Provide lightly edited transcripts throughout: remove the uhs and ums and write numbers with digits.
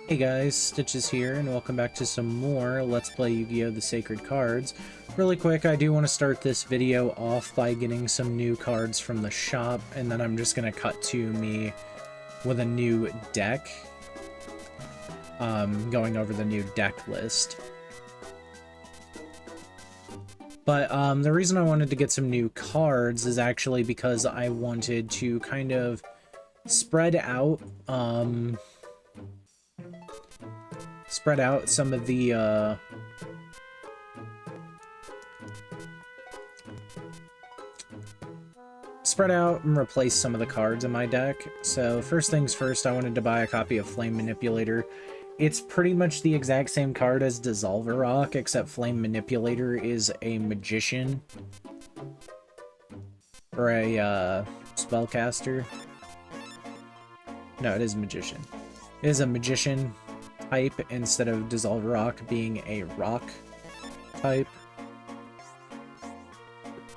Hey guys, Stitches here, and welcome back to some more Let's Play Yu-Gi-Oh! The Sacred Cards. Really quick, I do want to start this video off by getting some new cards from the shop, and then I'm just going to cut to me with a new deck, going over the new deck list. But the reason I wanted to get some new cards is actually because I wanted to kind of spread out some of the spread out and replace some of the cards in my deck. So first things first, I wanted to buy a copy of Flame Manipulator. It's pretty much the exact same card as Dissolver Rock, except Flame Manipulator is a magician or a spellcaster. No, it is magician. It is a magician type instead of Dissolver Rock being a rock type.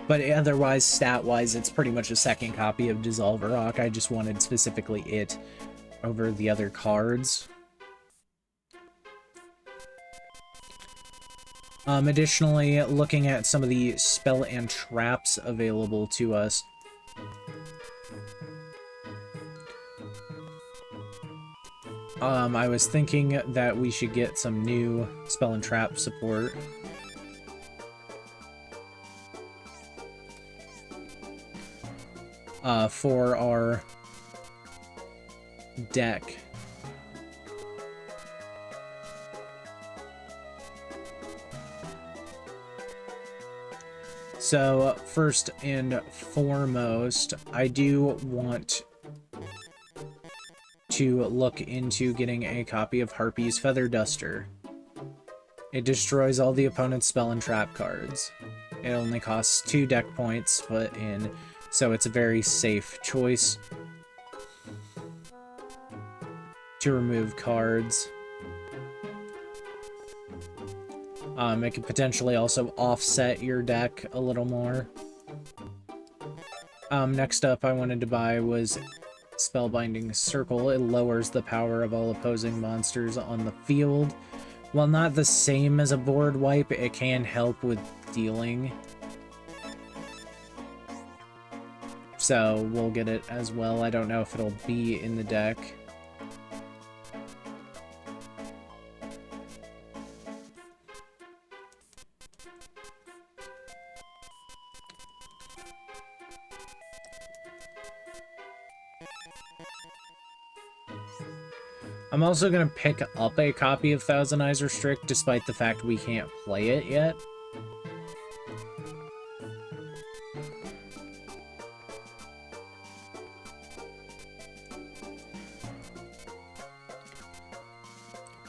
But otherwise, stat-wise, it's pretty much a second copy of Dissolver Rock. I just wanted specifically it over the other cards. Additionally, looking at some of the spell and traps available to us. I was thinking that we should get some new spell and trap support. For our deck. So, first and foremost, I do want to look into getting a copy of Harpie's Feather Duster. It destroys all the opponent's spell and trap cards. It only costs 2 deck points to put in, so it's a very safe choice to remove cards. It could potentially also offset your deck a little more. Next up I wanted to buy was Spellbinding Circle. It lowers the power of all opposing monsters on the field. While not the same as a board wipe, it can help with dealing. So we'll get it as well. I don't know if it'll be in the deck. I'm also going to pick up a copy of Thousand Eyes Restrict, despite the fact we can't play it yet.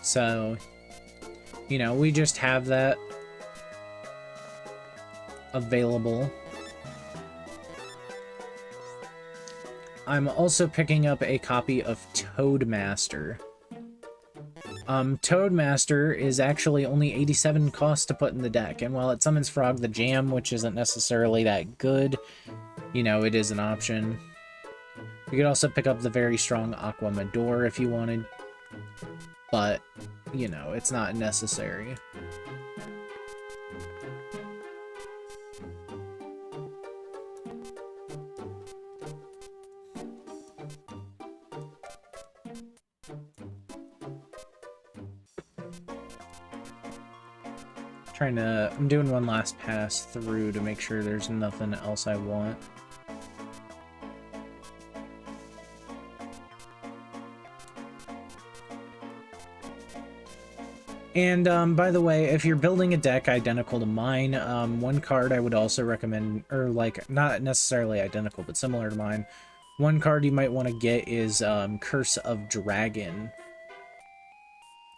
So, you know, we just have that available. I'm also picking up a copy of Toadmaster. Toadmaster is actually only 87 cost to put in the deck, and while it summons Frog the Jam, which isn't necessarily that good, you know, it is an option. You could also pick up the very strong Aqua Mador if you wanted, but, you know, it's not necessary. I'm doing one last pass through to make sure there's nothing else I want. And, by the way, if you're building a deck identical to mine, one card I would also recommend, or, like, not necessarily identical, but similar to mine, one card you might want to get is, Curse of Dragon.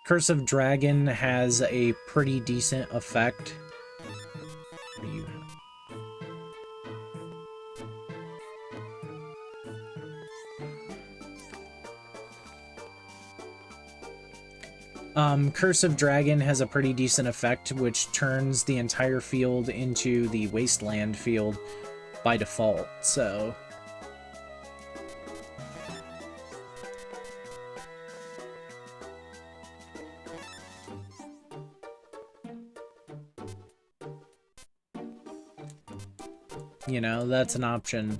Curse of Dragon has a pretty decent effect. Curse of Dragon has a pretty decent effect, which turns the entire field into the Wasteland field by default, so... You know, that's an option.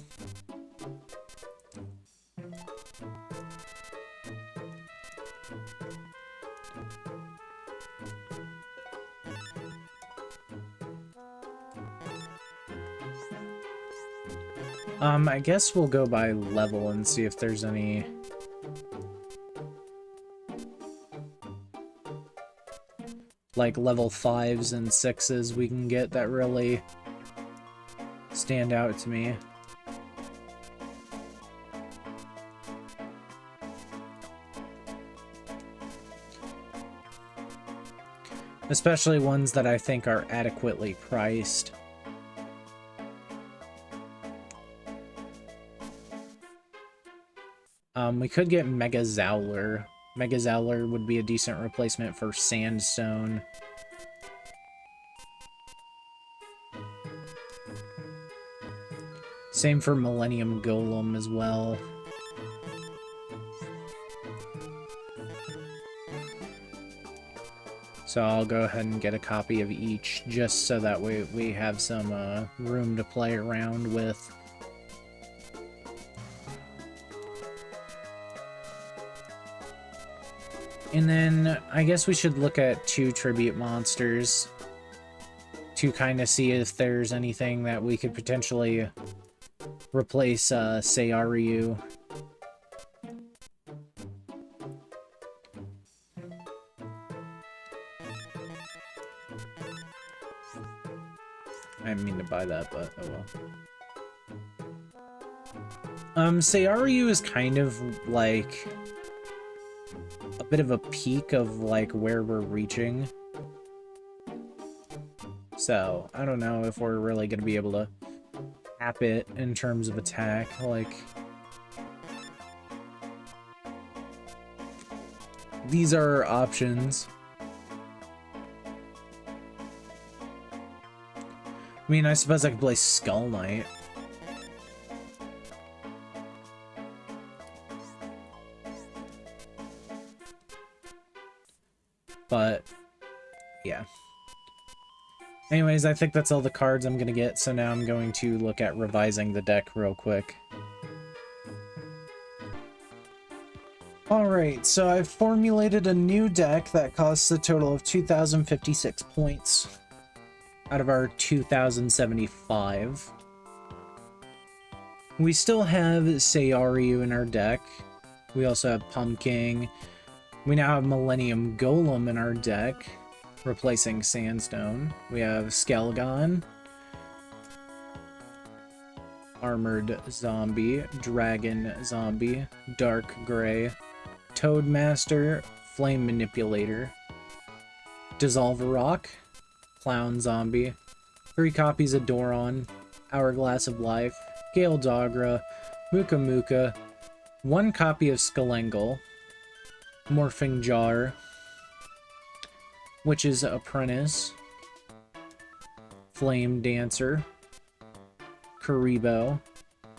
I guess we'll go by level and see if there's any... like level 5s and 6s we can get that really stand out to me. Especially ones that I think are adequately priced. We could get Mega Zowler. Mega Zowler would be a decent replacement for Sandstone. Same for Millennium Golem as well. So I'll go ahead and get a copy of each, just so that we have some room to play around with. And then I guess we should look at 2 tribute monsters to kind of see if there's anything that we could potentially replace Seiryu. I didn't mean to buy that, but oh well. Seiryu is kind of like a bit of a peak of like where we're reaching. So, I don't know if we're really going to be able to cap it in terms of attack. Like, these are options. I mean, I suppose I could play Skull Knight. But, yeah. Anyways, I think that's all the cards I'm going to get, so now I'm going to look at revising the deck real quick. Alright, so I've formulated a new deck that costs a total of 2,056 points out of our 2,075. We still have Seiryu in our deck. We also have Pumpkin. We now have Millennium Golem in our deck, replacing Sandstone. We have Skelgon, Armored Zombie, Dragon Zombie, Dark Gray, Toadmaster, Flame Manipulator, Dissolve Rock, Clown Zombie, 3 copies of Doron, Hourglass of Life, Gale Dogra, Muka Muka, 1 copy of Skelengle, Morphing Jar, Witch's Apprentice, Flame Dancer, Kuribo,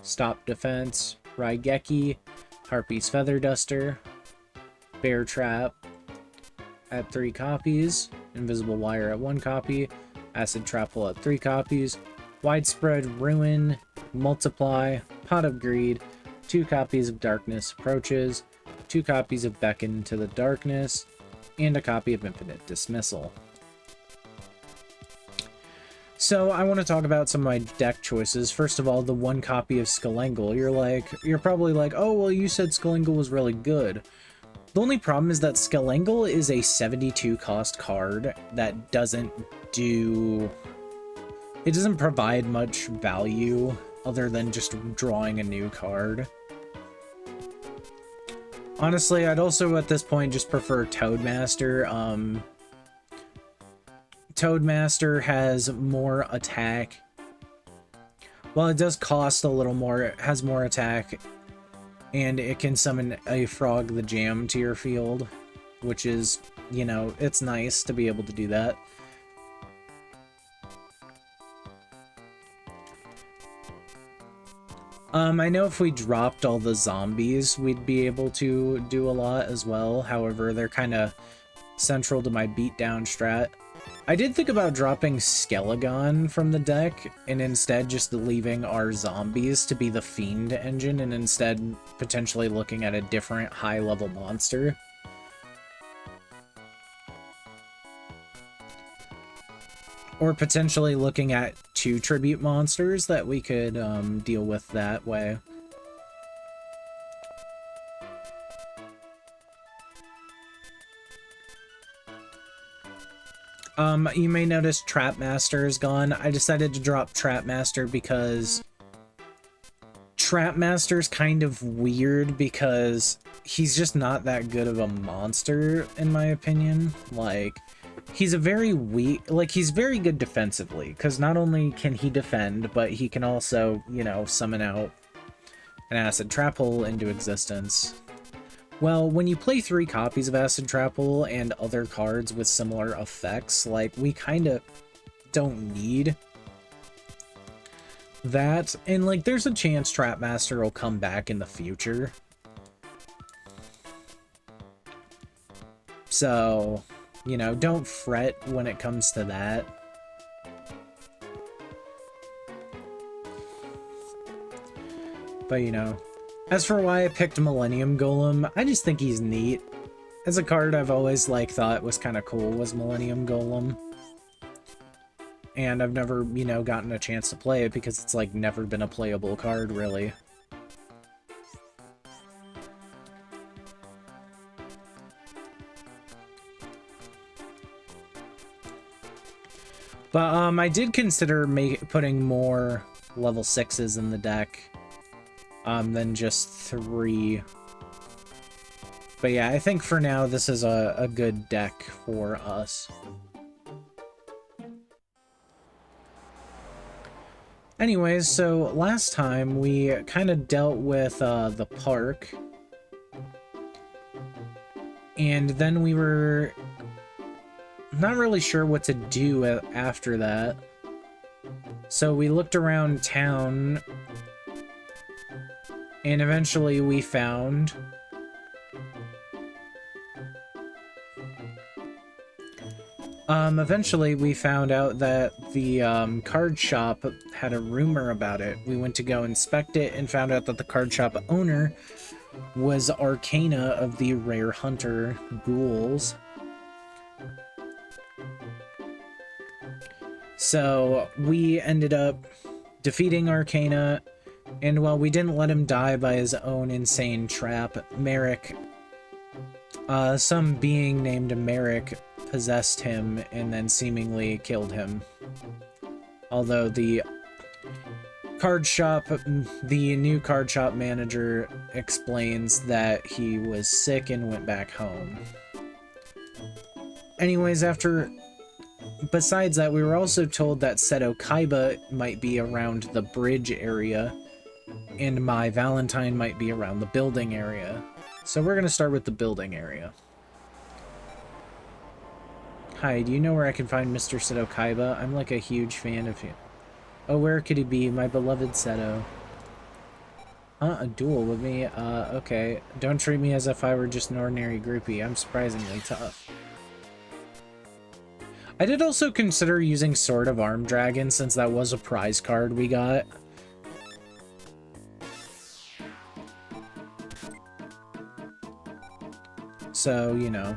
Stop Defense, Raigeki, Harpie's Feather Duster, Bear Trap at 3 copies, Invisible Wire at 1 copy, Acid Trapple at 3 copies, Widespread Ruin, Multiply, Pot of Greed, 2 copies of Darkness Approaches, 2 copies of Beckon to the Darkness, and a copy of Infinite Dismissal. So I want to talk about some of my deck choices. First of all, the 1 copy of Skelengle. You're probably like, oh, well, you said Skelengle was really good. The only problem is that Skelengle is a 72 cost card that doesn't provide much value other than just drawing a new card. Honestly, I'd also at this point just prefer Toadmaster. Toadmaster has more attack. While it does cost a little more, it has more attack, and it can summon a Frog the Jam to your field, which is, you know, it's nice to be able to do that. I know if we dropped all the zombies, we'd be able to do a lot as well. However, they're kind of central to my beatdown strat. I did think about dropping Skelegon from the deck and instead just leaving our zombies to be the Fiend engine and instead potentially looking at a different high-level monster. Or potentially looking at 2 tribute monsters that we could deal with that way. You may notice Trapmaster is gone. I decided to drop Trapmaster because Trapmaster's kind of weird because he's just not that good of a monster, in my opinion. Like, he's a very weak, like, he's very good defensively, because not only can he defend, but he can also, you know, summon out an Acid Trap Hole into existence. Well, when you play 3 copies of Acid Trap Hole and other cards with similar effects, like, we kind of don't need that. And, like, there's a chance Trapmaster will come back in the future. So, you know, don't fret when it comes to that. But, you know, as for why I picked Millennium Golem, I just think he's neat. As a card I've always, like, thought was kind of cool was Millennium Golem. And I've never, you know, gotten a chance to play it because it's, like, never been a playable card, really. But, I did consider putting more level 6s in the deck. Than just 3. But yeah, I think for now this is a good deck for us. Anyways, so last time we kind of dealt with the park. And then we were not really sure what to do after that. So we looked around town. And eventually we found out that the card shop had a rumor about it. We went to go inspect it and found out that the card shop owner was Arcana of the Rare Hunter Ghouls. So we ended up defeating Arcana. And while we didn't let him die by his own insane trap, Merrick, some being named Merrick possessed him and then seemingly killed him. Although the new card shop manager explains that he was sick and went back home. Anyways, besides that, we were also told that Seto Kaiba might be around the bridge area, and Mai Valentine might be around the building area. So we're gonna start with the building area. Hi, do you know where I can find Mr. Seto Kaiba? I'm like a huge fan of him. Oh, where could he be? My beloved Seto. Huh? A duel with me? Okay. Don't treat me as if I were just an ordinary groupie. I'm surprisingly tough. I did also consider using Sword of Arm Dragon since that was a prize card we got. So, you know.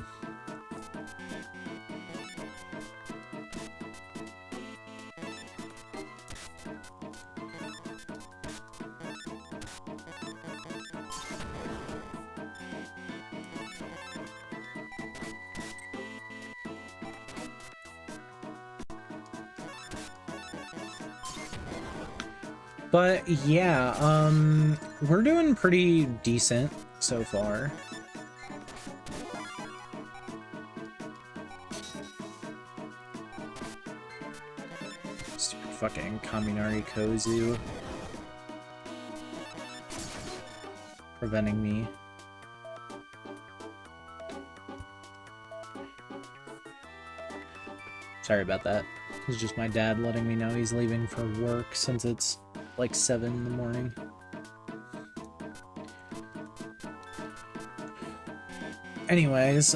But yeah, we're doing pretty decent so far. Stupid fucking Kaminari Kozu. Preventing me. Sorry about that. It's just my dad letting me know he's leaving for work since it's like 7 in the morning. Anyways,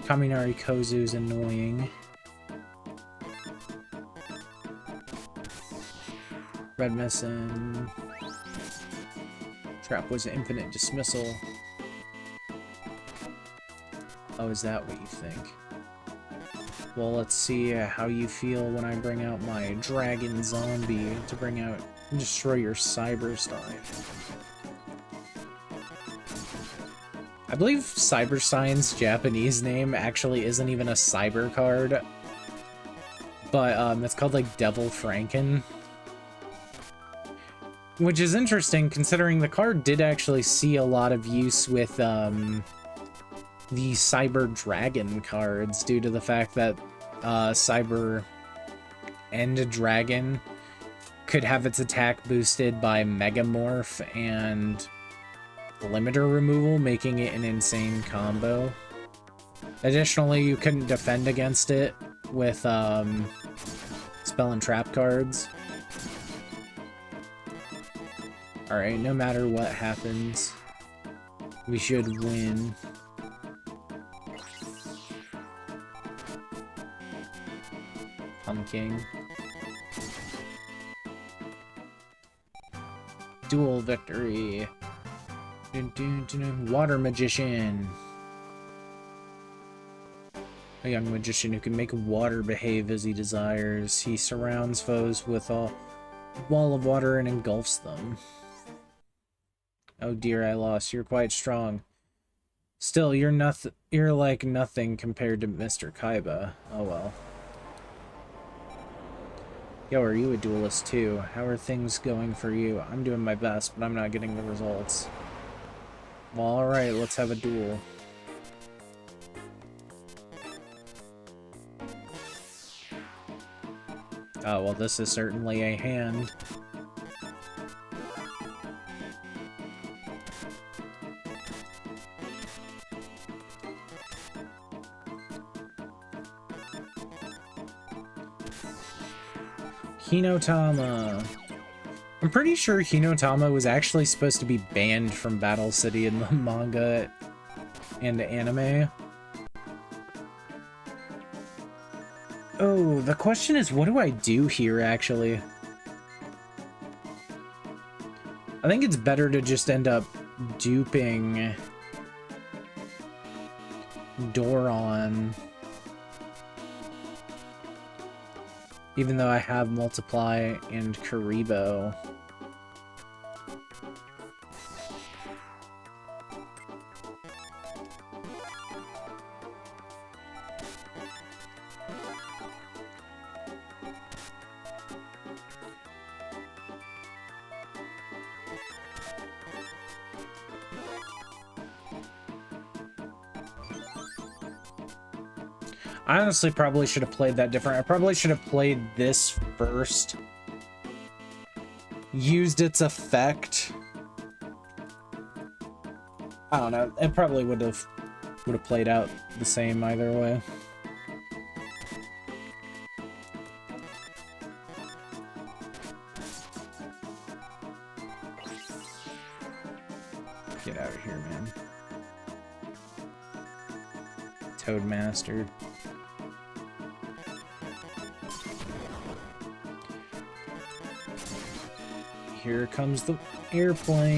Kaminari Kozu's annoying. Red Missing. Trap was infinite dismissal. Oh, is that what you think? Well, let's see how you feel when I bring out my dragon zombie to bring out and destroy your Cyberstein. I believe Cyberstein's Japanese name actually isn't even a cyber card, but it's called like Devil Franken. Which is interesting considering the card did actually see a lot of use with the Cyber Dragon cards due to the fact that Cyber End Dragon could have its attack boosted by Megamorph and limiter removal, making it an insane combo. Additionally, you couldn't defend against it with spell and trap cards. Alright, no matter what happens, we should win. Pumpkin. Duel victory. Dun, dun, dun, dun. Water magician. A young magician who can make water behave as he desires. He surrounds foes with a wall of water and engulfs them. Oh dear, I lost. You're quite strong. Still, you're like nothing compared to Mr. Kaiba. Oh well. Yo, are you a duelist too? How are things going for you? I'm doing my best, but I'm not getting the results. Well, alright, let's have a duel. Oh, well, this is certainly a hand. Hinotama. I'm pretty sure Hinotama was actually supposed to be banned from Battle City in the manga and anime. Oh, the question is, what do I do here, actually? I think it's better to just end up duping Doron. Even though I have Multiply and Karibo. I honestly probably should have played that different. I probably should have played this first. Used its effect. I don't know. It probably would have played out the same either way. Get out of here, man. Toadmaster. Here comes the airplane.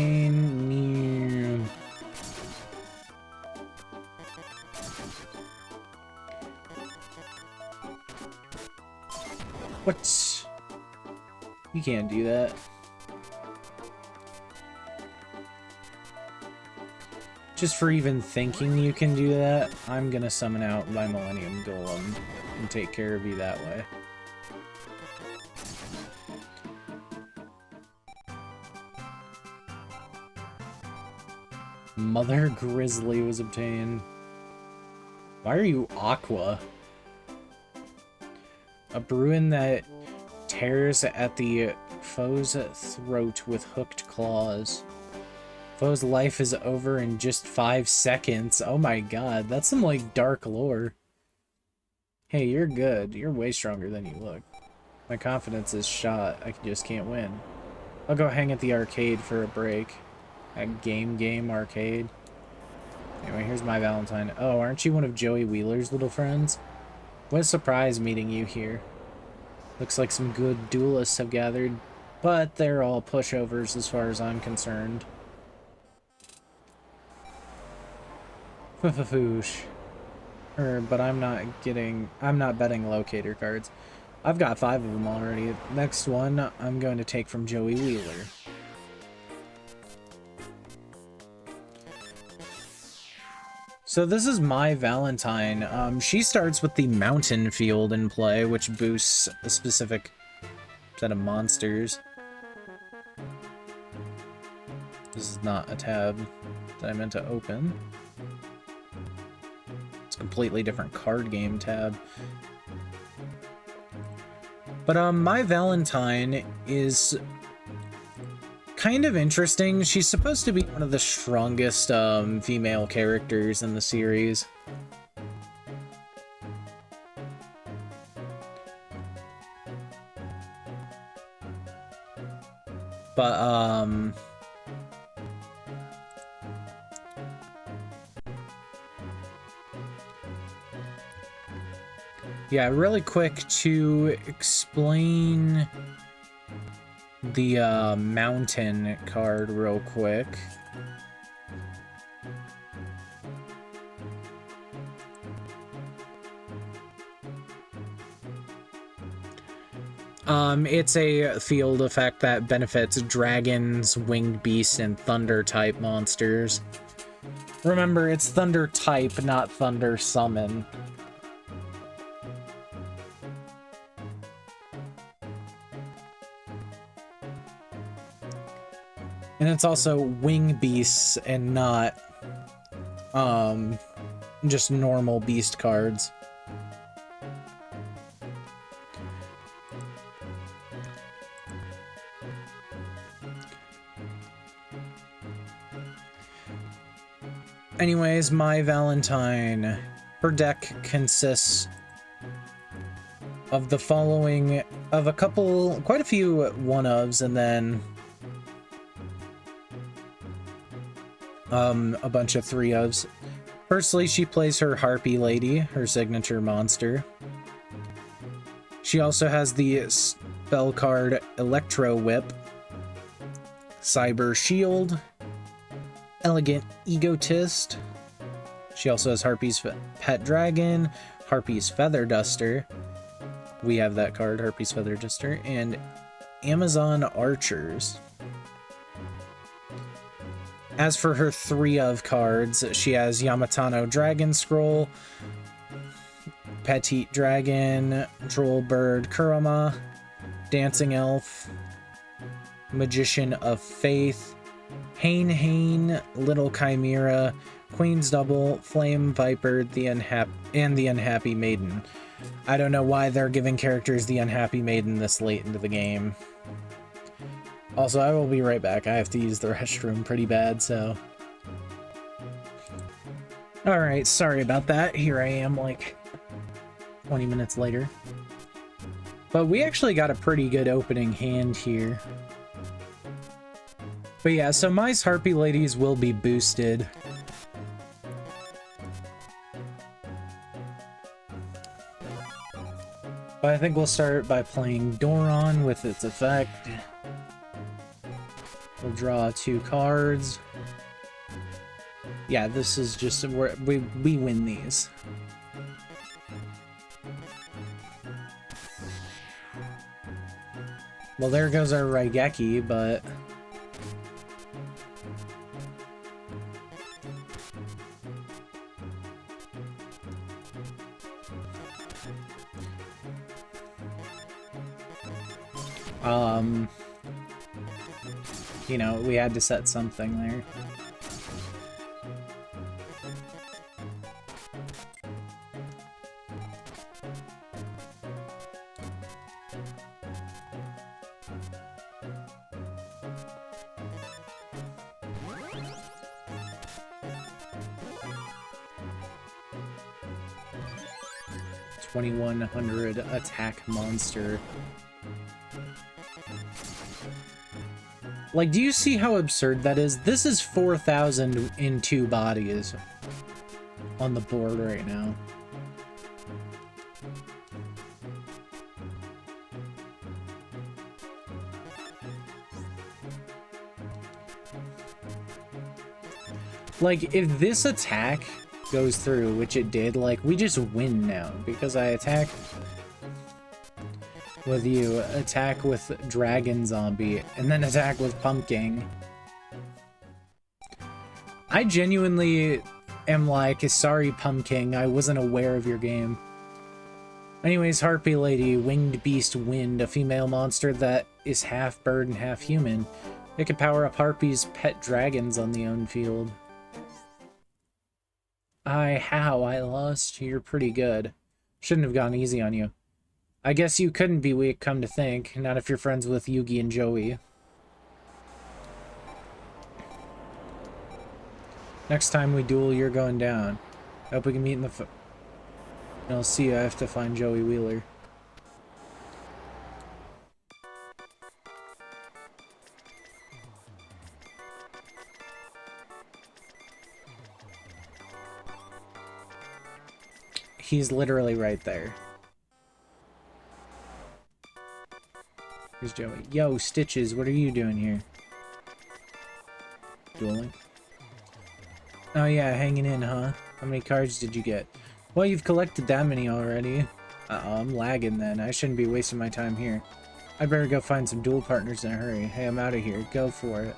What? You can't do that. Just for even thinking you can do that, I'm gonna summon out my Millennium Golem and take care of you that way. Mother Grizzly was obtained. Why are you Aqua? A Bruin that tears at the foe's throat with hooked claws. Foe's life is over in just 5 seconds. Oh my god, that's some like dark lore. Hey, you're good. You're way stronger than you look. My confidence is shot. I just can't win. I'll go hang at the arcade for a break. At Game Arcade. Anyway, here's Mai Valentine. Oh, aren't you one of Joey Wheeler's little friends? What a surprise meeting you here. Looks like some good duelists have gathered, but they're all pushovers as far as I'm concerned. Foosh. But I'm not betting locator cards. I've got 5 of them already. Next one, I'm going to take from Joey Wheeler. So this is Mai Valentine. She starts with the mountain field in play, which boosts a specific set of monsters. This is not a tab that I meant to open. It's a completely different card game tab. But Mai Valentine is kind of interesting. She's supposed to be one of the strongest female characters in the series. But yeah, really quick to explain the mountain card real quick. It's a field effect that benefits dragons, winged beasts, and thunder type monsters. Remember, it's thunder type, not thunder summon. And it's also wing beasts and not just normal beast cards. Anyways, Mai Valentine. Her deck consists of the following, of quite a few one-ofs, and then a bunch of 3-ofs. Firstly, she plays her Harpie Lady, her signature monster. She also has the spell card Electro Whip, Cyber Shield, Elegant Egotist. She also has Harpie's Pet Dragon, Harpie's Feather Duster. We have that card, Harpie's Feather Duster, and Amazon Archers. As for her 3-of cards, she has Yamatano Dragon Scroll, Petite Dragon, Droll Bird Kurama, Dancing Elf, Magician of Faith, Hane, Little Chimera, Queen's Double, Flame Viper, and the Unhappy Maiden. I don't know why they're giving characters the Unhappy Maiden this late into the game. Also, I will be right back. I have to use the restroom pretty bad, so... Alright, sorry about that. Here I am, like, 20 minutes later. But we actually got a pretty good opening hand here. But yeah, so Mai's Harpie Ladies will be boosted. But I think we'll start by playing Doron with its effect. We'll draw 2 cards. Yeah, this is just where we win these. Well, there goes our Raigeki, but... you know, we had to set something there. $2,100 attack monster. Like, do you see how absurd that is? This is 4,000 in 2 bodies. on the board right now. Like, if this attack goes through, which it did, like, we just win now, because I attack with you, attack with Dragon Zombie, and then attack with Pumpkin. I genuinely am like, sorry, Pumpkin, I wasn't aware of your game. Anyways, Harpie Lady, Winged Beast Wind, a female monster that is half bird and half human. It can power up Harpie's pet dragons on the own field. How? I lost? You're pretty good. Shouldn't have gone easy on you. I guess you couldn't be weak, come to think. Not if you're friends with Yugi and Joey. Next time we duel, you're going down. Hope we can meet in the I'll see you. I have to find Joey Wheeler. He's literally right there. Here's Joey. Yo, Stitches, what are you doing here? Dueling? Oh yeah, hanging in, huh? How many cards did you get? Well, you've collected that many already. Uh-oh, I'm lagging then. I shouldn't be wasting my time here. I'd better go find some duel partners in a hurry. Hey, I'm out of here. Go for it.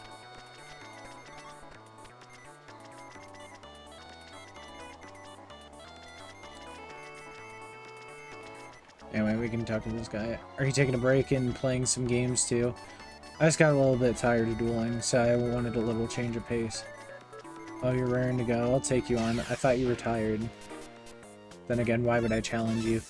Anyway, we can talk to this guy. Are you taking a break and playing some games too? I just got a little bit tired of dueling, so I wanted a little change of pace. Oh, you're raring to go. I'll take you on. I thought you were tired. Then again, why would I challenge you?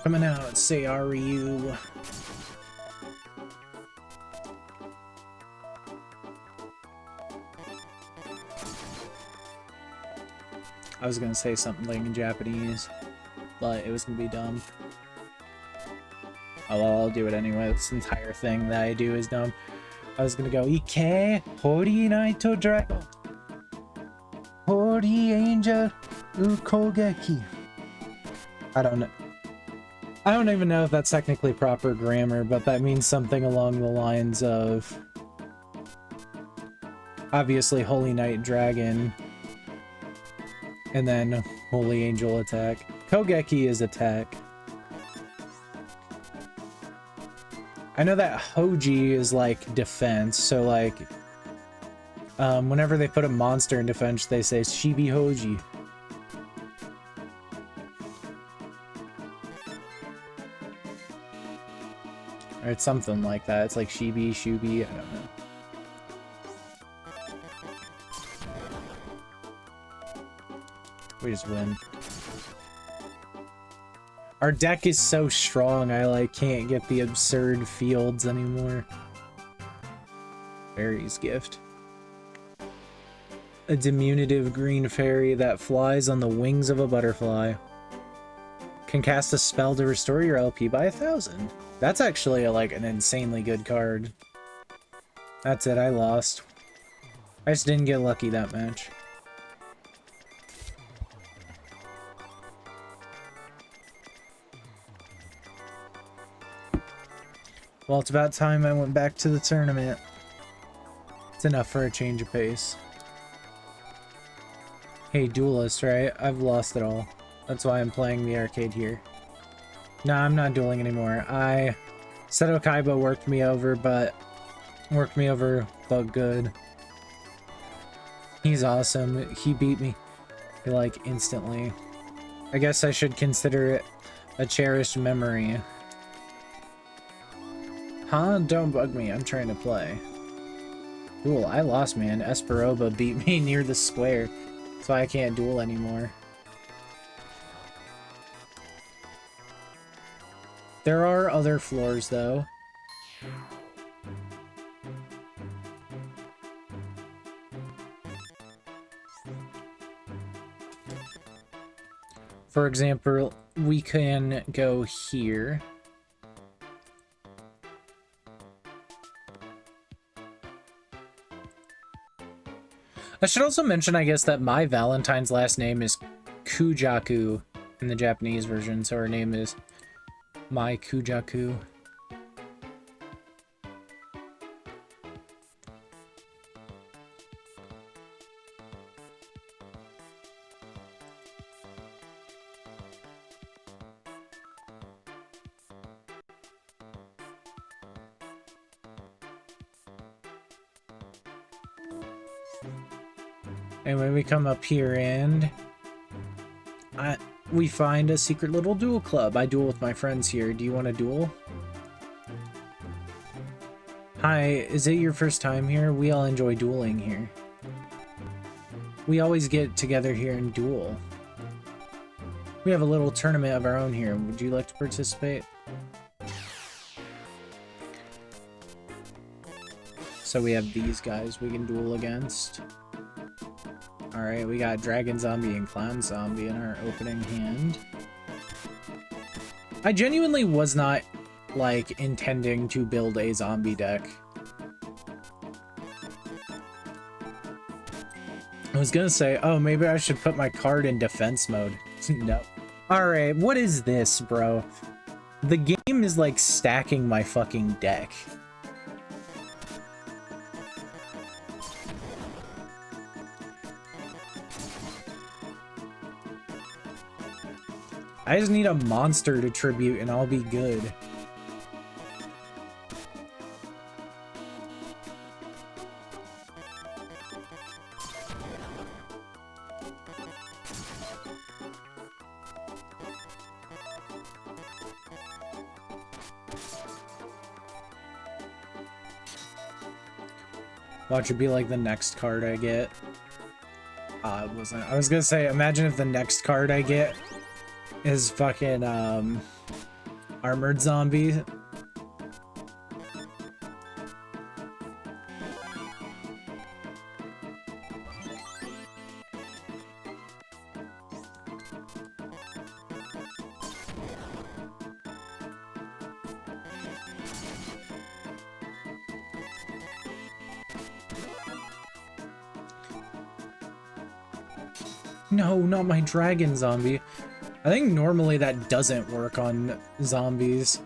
Coming out, say, are you? I was gonna say something in Japanese, but it was gonna be dumb. Oh well, I'll do it anyway. This entire thing that I do is dumb. I was gonna go, Ike, Hori Naito Dragon, Hori Angel, Ukogeki. I don't know. I don't even know if that's technically proper grammar, but that means something along the lines of obviously Holy Knight Dragon and then Holy Angel attack. Kogeki is attack. I know that Hoji is like defense, so like whenever they put a monster in defense, they say Shibi Hoji. Or it's something like that. It's like Shibi, Shubi, I don't know. We just win. Our deck is so strong, I like can't get the absurd fields anymore. Fairy's Gift. A diminutive green fairy that flies on the wings of a butterfly. Can cast a spell to restore your LP by 1,000. That's actually like an insanely good card. That's it, I lost. I just didn't get lucky that match. Well, it's about time I went back to the tournament. It's enough for a change of pace. Hey, duelist, right? I've lost it all. That's why I'm playing the arcade here. Nah, I'm not dueling anymore. Seto Kaiba worked me over, but good. He's awesome. He beat me, like, instantly. I guess I should consider it a cherished memory. Huh? Don't bug me. I'm trying to play. Duel. I lost, man. Esperoba beat me near the square, so I can't duel anymore. There are other floors, though. For example, we can go here. I should also mention, I guess, that Mai Valentine's last name is Kujaku in the Japanese version, so her name is Mai Kujaku. Anyway, we come up here and we find a secret little duel club. I duel with my friends here. Do you want to duel? Hi, is it your first time here? We all enjoy dueling here. We always get together here and duel. We have a little tournament of our own here. Would you like to participate? So we have these guys we can duel against. Alright, we got Dragon Zombie and Clown Zombie in our opening hand. I genuinely was not, like, intending to build a zombie deck. I was gonna say, oh, maybe I should put my card in defense mode. No. Alright, what is this, bro? The game is, like, stacking my fucking deck. I just need a monster to tribute and I'll be good. Watch it be like the next card I get. It wasn't. I was gonna say, imagine if the next card I get is fucking armored zombie. No, not my dragon zombie. I think normally that doesn't work on zombies.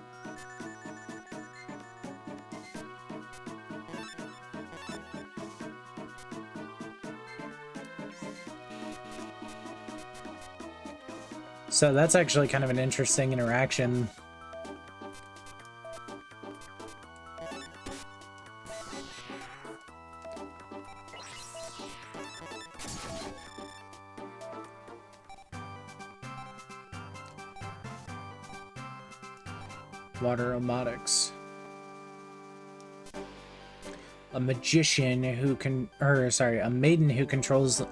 So that's actually kind of an interesting interaction. Water Omotics. A magician who can, a maiden who controls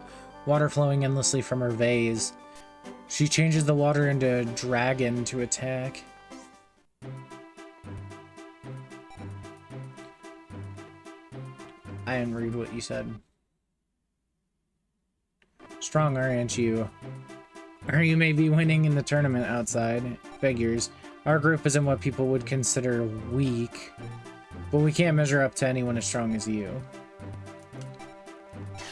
water flowing endlessly from her vase. She changes the water into a dragon to attack. I didn't read what you said. Strong, aren't you? Or you may be winning in the tournament outside. Figures. Our group isn't what people would consider weak, but we can't measure up to anyone as strong as you.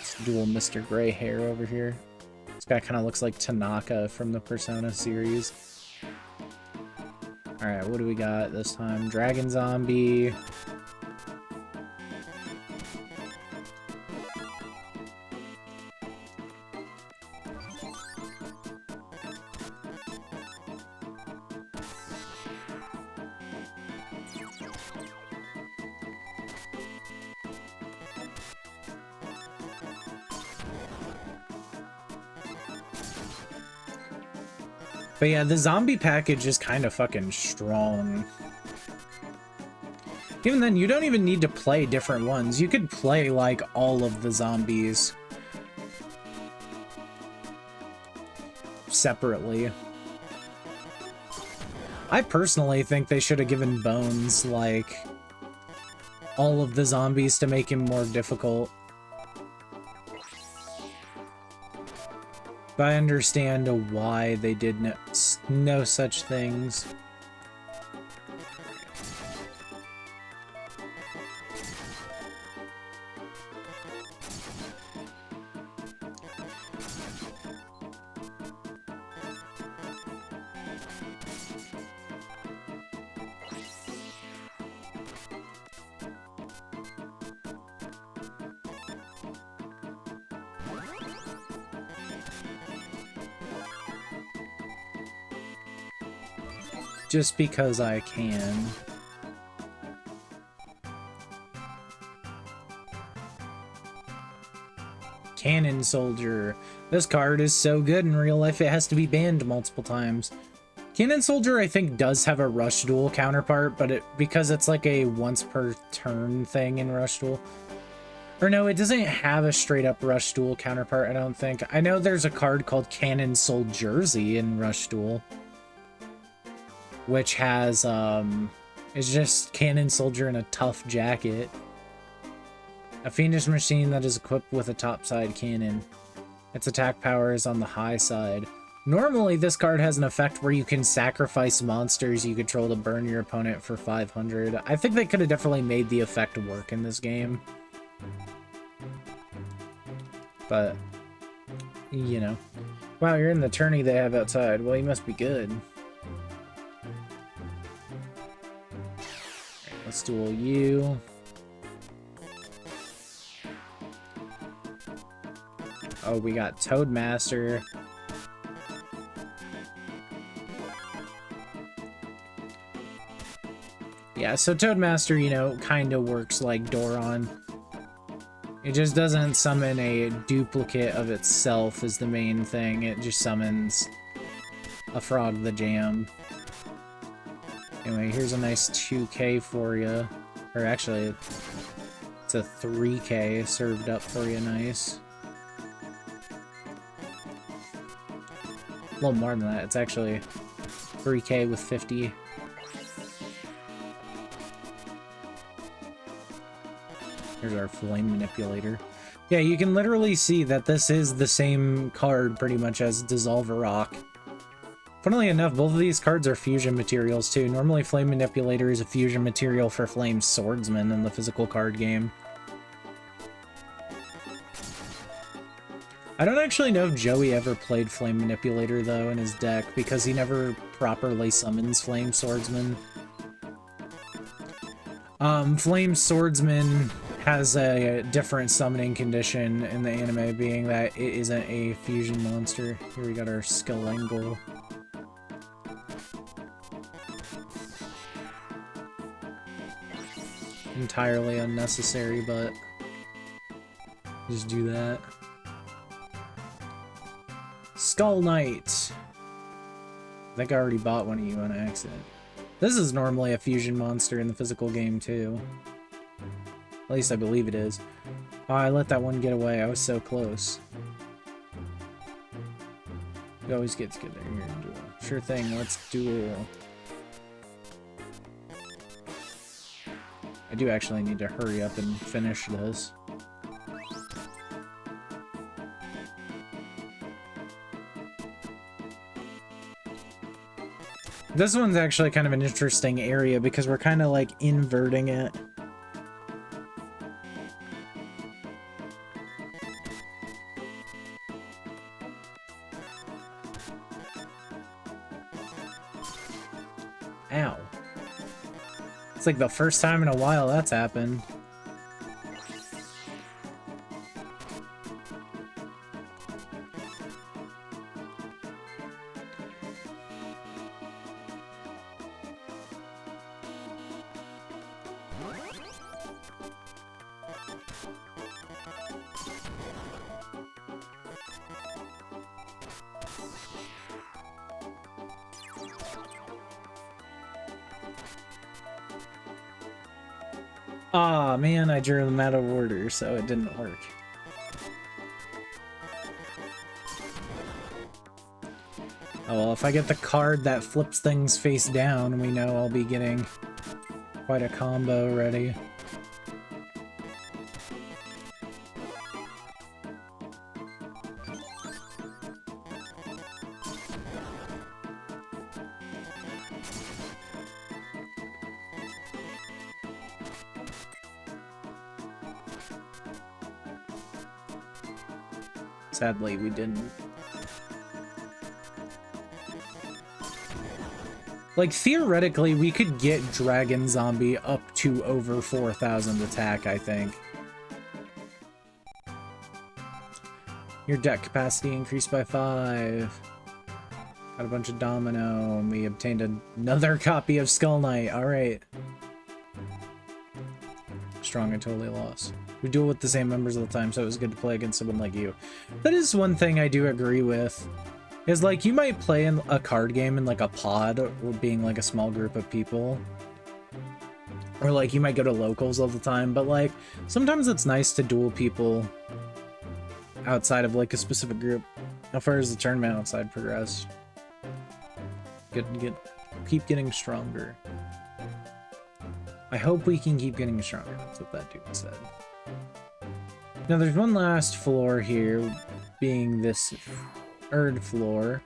It's dual Mr. Gray Hair over here. This guy kind of looks like Tanaka from the Persona series. Alright, what do we got this time? Dragon Zombie. But yeah, the zombie package is kind of fucking strong. Even then, you don't even need to play different ones. You could play, like, all of the zombies separately. I personally think they should have given Bones, like, all of the zombies to make him more difficult. But I understand why they did no such things. Just because I can. Cannon Soldier. This card is so good in real life it has to be banned multiple times. Cannon Soldier, I think, does have a Rush Duel counterpart, but because it's like a once per turn thing in Rush Duel. Or no, it doesn't have a straight up Rush Duel counterpart, I don't think. I know there's a card called Cannon Soul Jersey in Rush Duel, which has, it's just Cannon Soldier in a tough jacket. A fiendish machine that is equipped with a topside cannon. Its attack power is on the high side. Normally, this card has an effect where you can sacrifice monsters you control to burn your opponent for 500. I think they could have definitely made the effect work in this game. But, you know. Wow, you're in the tourney they have outside. Well, you must be good. Let's duel you. Oh, we got Toadmaster. Yeah, so Toadmaster, you know, kind of works like Doron. It just doesn't summon a duplicate of itself is the main thing. It just summons a Frog the Jam. Anyway, here's a nice 2k for you. Or actually, it's a 3k served up for you nice. A little more than that. It's actually 3k with 50. Here's our Flame Manipulator. Yeah, you can literally see that this is the same card pretty much as Dissolve a Rock. Funnily enough, both of these cards are fusion materials too. Normally Flame Manipulator is a fusion material for Flame Swordsman in the physical card game. I don't actually know if Joey ever played Flame Manipulator though in his deck because he never properly summons Flame Swordsman. Flame Swordsman has a different summoning condition in the anime, being that it isn't a fusion monster. Here we got our Skull Angle. Entirely unnecessary, but just do that. Skull Knight. I think I already bought one of you on accident. This is normally a fusion monster in the physical game too. At least I believe it is. Oh, I let that one get away. I was so close. It always gets good there. Here, duel. Sure thing, let's duel. I do actually need to hurry up and finish this. This one's actually kind of an interesting area because we're kind of like inverting it. Ow. It's like the first time in a while that's happened. Aw, man, I drew them out of order, so it didn't work. Oh, well, if I get the card that flips things face down, we know I'll be getting quite a combo ready. Sadly, we didn't. Like, theoretically, we could get Dragon Zombie up to over 4,000 attack, I think. Your deck capacity increased by 5. Got a bunch of Domino, and we obtained another copy of Skull Knight. Alright. Strong, I totally lost. We duel with the same members all the time, so it was good to play against someone like you. That is one thing I do agree with. Is like, you might play in a card game in like a pod, or being like a small group of people. Or like, you might go to locals all the time, but like, sometimes it's nice to duel people outside of like a specific group. How far has the tournament outside progressed? Keep getting stronger. I hope we can keep getting stronger. That's what that dude said. Now there's one last floor here, being this third floor.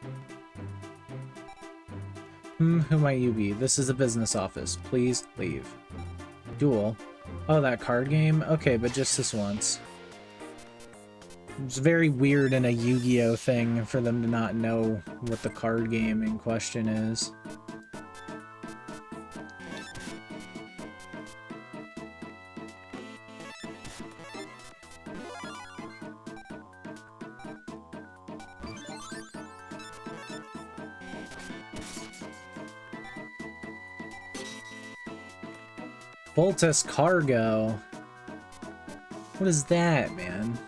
Who might you be? This is a business office. Please leave. Duel. Oh, that card game? Okay, but just this once. It's very weird in a Yu-Gi-Oh thing for them to not know what the card game in question is. Voltus Cargo. What is that, man?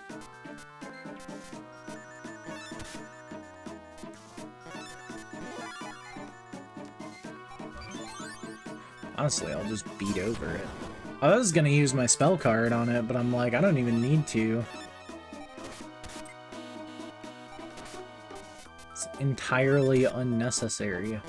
Honestly, I'll just beat over it. I was gonna use my spell card on it, but I'm like, I don't even need to. It's entirely unnecessary.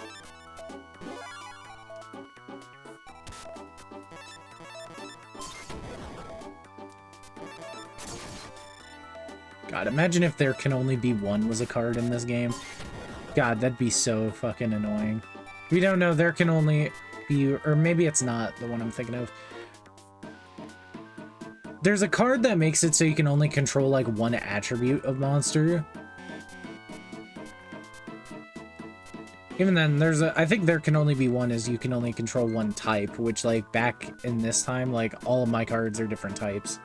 God, imagine if there can only be one was a card in this game. God, that'd be so fucking annoying. We don't know, there can only be, or maybe it's not the one I'm thinking of. There's a card that makes it so you can only control like one attribute of monster. Even then, I think there can only be one, is you can only control one type, which like back in this time, like all of my cards are different types.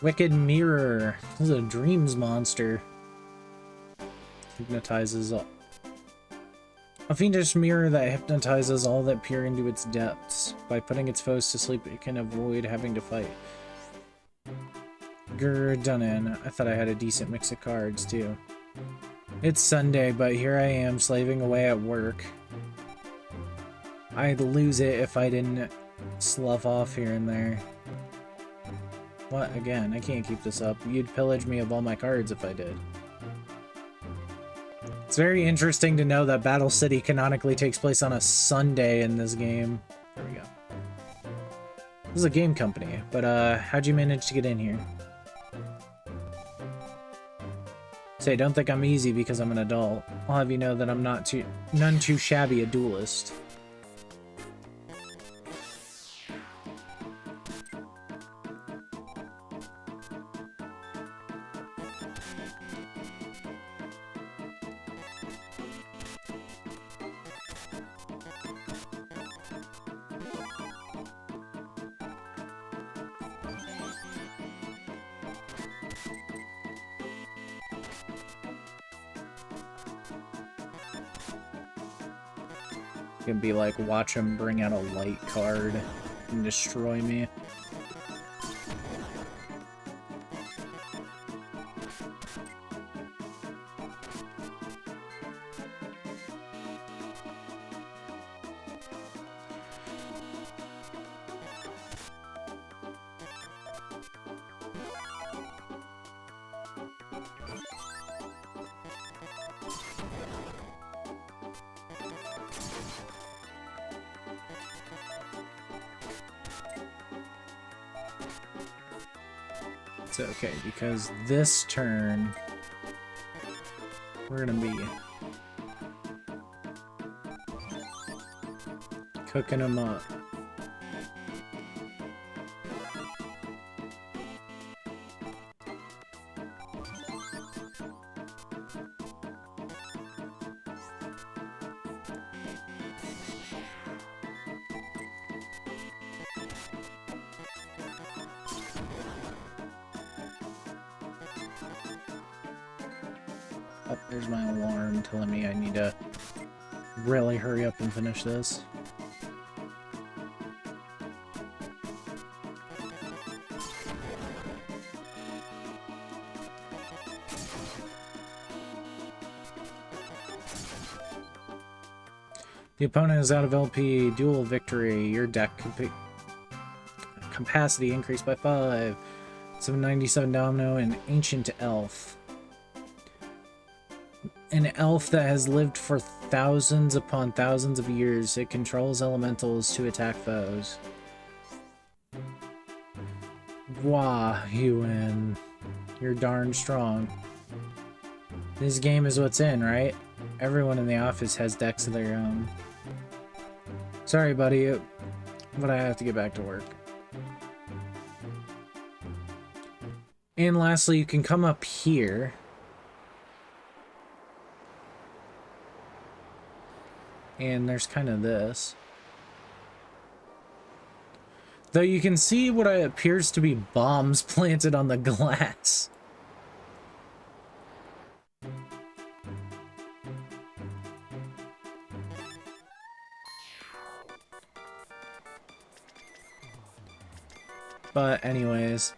Wicked Mirror. This is a dreams monster. Hypnotizes all. A fiendish mirror that hypnotizes all that peer into its depths. By putting its foes to sleep, it can avoid having to fight. Grr, done in. I thought I had a decent mix of cards, too. It's Sunday, but here I am, slaving away at work. I'd lose it if I didn't slough off here and there. What? Again, I can't keep this up. You'd pillage me of all my cards if I did. It's very interesting to know that Battle City canonically takes place on a Sunday in this game. There we go. This is a game company, but how'd you manage to get in here? Say, don't think I'm easy because I'm an adult. I'll have you know that I'm none too shabby a duelist. gonna be like, watch him bring out a light card and destroy me. It's okay, because this turn, we're gonna be cooking them up. Oh, there's my alarm telling me I need to really hurry up and finish this. The opponent is out of LP. Duel victory. Your deck capacity increased by 5. 797 Domino and Ancient Elf. An elf that has lived for thousands upon thousands of years. It controls elementals to attack foes. Wah, you win. You're darn strong. This game is what's in, right? Everyone in the office has decks of their own. Sorry, buddy, but I have to get back to work. And lastly, you can come up here. And there's kind of this. Though you can see what appears to be bombs planted on the glass. But anyways,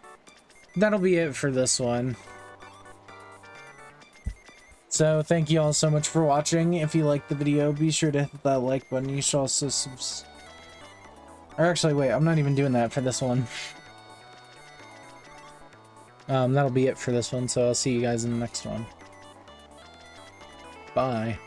that'll be it for this one. So thank you all so much for watching. If you liked the video, be sure to hit that like button. You should also or actually, wait, I'm not even doing that for this one. That'll be it for this one, so I'll see you guys in the next one. Bye.